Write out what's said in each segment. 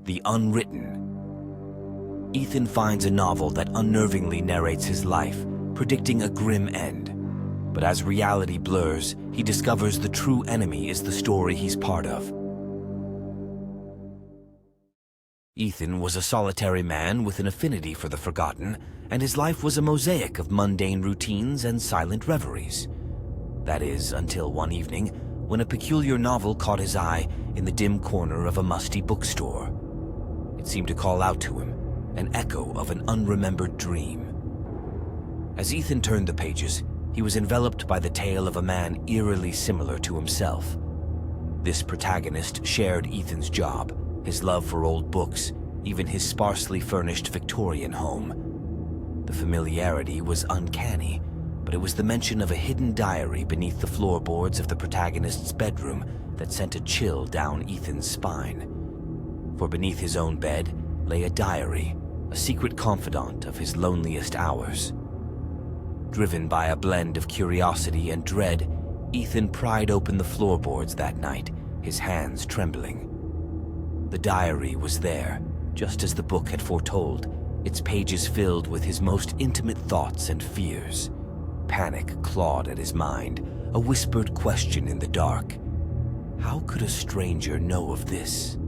The Unwritten. Ethan finds a novel that unnervingly narrates his life, predicting a grim end. But as reality blurs, he discovers the true enemy is the story he's part of. Ethan was a solitary man with an affinity for the forgotten, and his life was a mosaic of mundane routines and silent reveries. That is, until one evening, when a peculiar novel caught his eye in the dim corner of a musty bookstore. It seemed to call out to him, an echo of an unremembered dream. As Ethan turned the pages, he was enveloped by the tale of a man eerily similar to himself. This protagonist shared Ethan's job, his love for old books, even his sparsely furnished Victorian home. The familiarity was uncanny, but it was the mention of a hidden diary beneath the floorboards of the protagonist's bedroom that sent a chill down Ethan's spine. For beneath his own bed lay a diary, a secret confidant of his loneliest hours. Driven by a blend of curiosity and dread, Ethan pried open the floorboards that night, his hands trembling. The diary was there, just as the book had foretold, its pages filled with his most intimate thoughts and fears. Panic clawed at his mind, a whispered question in the dark. How could a stranger know of this?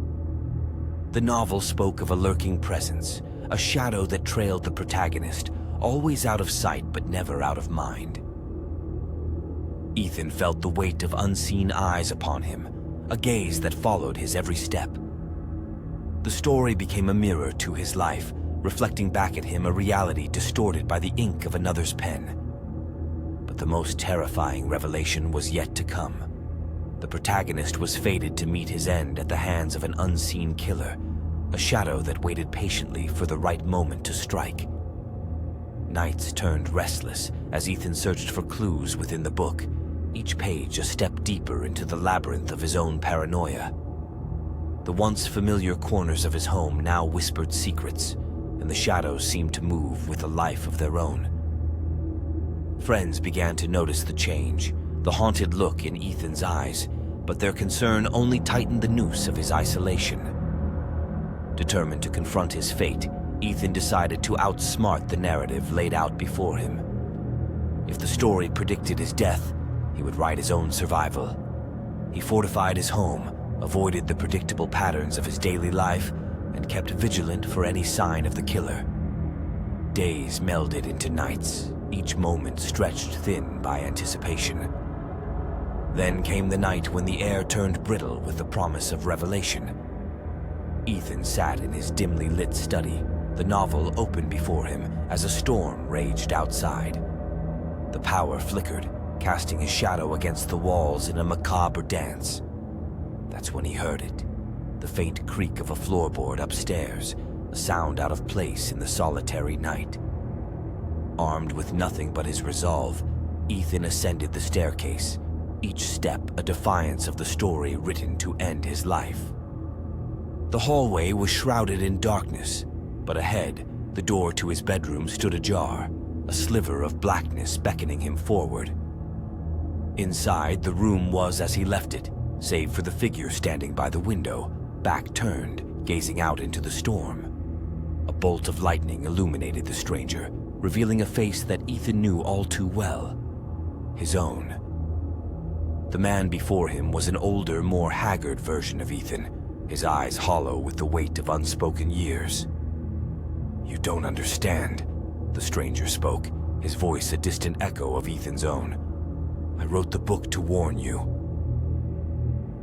The novel spoke of a lurking presence, a shadow that trailed the protagonist, always out of sight but never out of mind. Ethan felt the weight of unseen eyes upon him, a gaze that followed his every step. The story became a mirror to his life, reflecting back at him a reality distorted by the ink of another's pen. But the most terrifying revelation was yet to come. The protagonist was fated to meet his end at the hands of an unseen killer, a shadow that waited patiently for the right moment to strike. Nights turned restless as Ethan searched for clues within the book, each page a step deeper into the labyrinth of his own paranoia. The once familiar corners of his home now whispered secrets, and the shadows seemed to move with a life of their own. Friends began to notice the change, the haunted look in Ethan's eyes, but their concern only tightened the noose of his isolation. Determined to confront his fate, Ethan decided to outsmart the narrative laid out before him. If the story predicted his death, he would write his own survival. He fortified his home, avoided the predictable patterns of his daily life, and kept vigilant for any sign of the killer. Days melded into nights, each moment stretched thin by anticipation. Then came the night when the air turned brittle with the promise of revelation. Ethan sat in his dimly lit study, the novel open before him as a storm raged outside. The power flickered, casting his shadow against the walls in a macabre dance. That's when he heard it, the faint creak of a floorboard upstairs, a sound out of place in the solitary night. Armed with nothing but his resolve, Ethan ascended the staircase, each step a defiance of the story written to end his life. The hallway was shrouded in darkness, but ahead, the door to his bedroom stood ajar, a sliver of blackness beckoning him forward. Inside, the room was as he left it, save for the figure standing by the window, back turned, gazing out into the storm. A bolt of lightning illuminated the stranger, revealing a face that Ethan knew all too well, his own. The man before him was an older, more haggard version of Ethan, his eyes hollow with the weight of unspoken years. "You don't understand," the stranger spoke, his voice a distant echo of Ethan's own. "I wrote the book to warn you."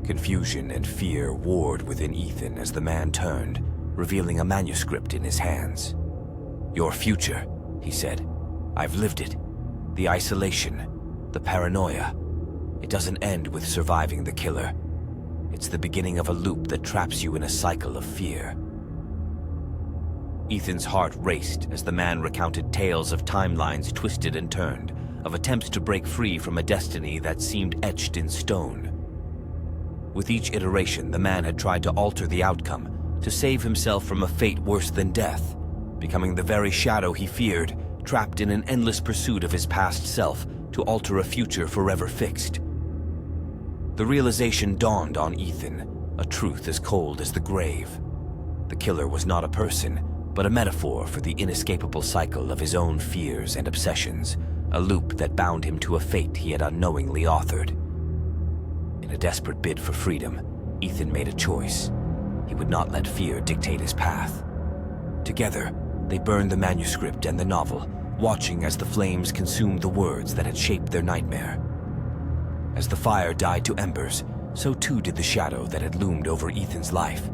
Confusion and fear warred within Ethan as the man turned, revealing a manuscript in his hands. "Your future," he said. "I've lived it. The isolation, the paranoia. It doesn't end with surviving the killer. It's the beginning of a loop that traps you in a cycle of fear." Ethan's heart raced as the man recounted tales of timelines twisted and turned, of attempts to break free from a destiny that seemed etched in stone. With each iteration, the man had tried to alter the outcome, to save himself from a fate worse than death, becoming the very shadow he feared, trapped in an endless pursuit of his past self to alter a future forever fixed. The realization dawned on Ethan, a truth as cold as the grave. The killer was not a person, but a metaphor for the inescapable cycle of his own fears and obsessions, a loop that bound him to a fate he had unknowingly authored. In a desperate bid for freedom, Ethan made a choice. He would not let fear dictate his path. Together, they burned the manuscript and the novel, watching as the flames consumed the words that had shaped their nightmare. As the fire died to embers, so too did the shadow that had loomed over Ethan's life.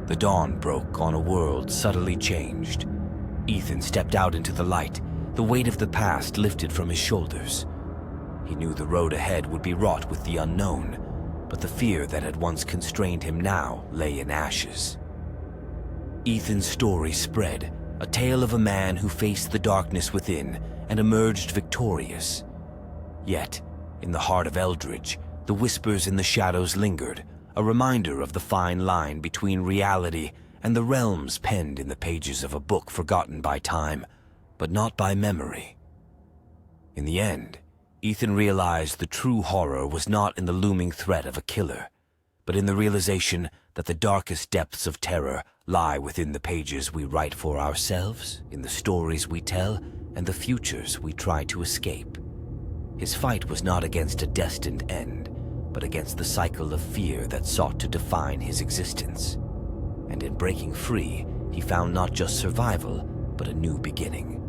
The dawn broke on a world subtly changed. Ethan stepped out into the light, the weight of the past lifted from his shoulders. He knew the road ahead would be wrought with the unknown, but the fear that had once constrained him now lay in ashes. Ethan's story spread, a tale of a man who faced the darkness within and emerged victorious. Yet, in the heart of Eldridge, the whispers in the shadows lingered, a reminder of the fine line between reality and the realms penned in the pages of a book forgotten by time, but not by memory. In the end, Ethan realized the true horror was not in the looming threat of a killer, but in the realization that the darkest depths of terror lie within the pages we write for ourselves, in the stories we tell, and the futures we try to escape. His fight was not against a destined end, but against the cycle of fear that sought to define his existence. And in breaking free, he found not just survival, but a new beginning.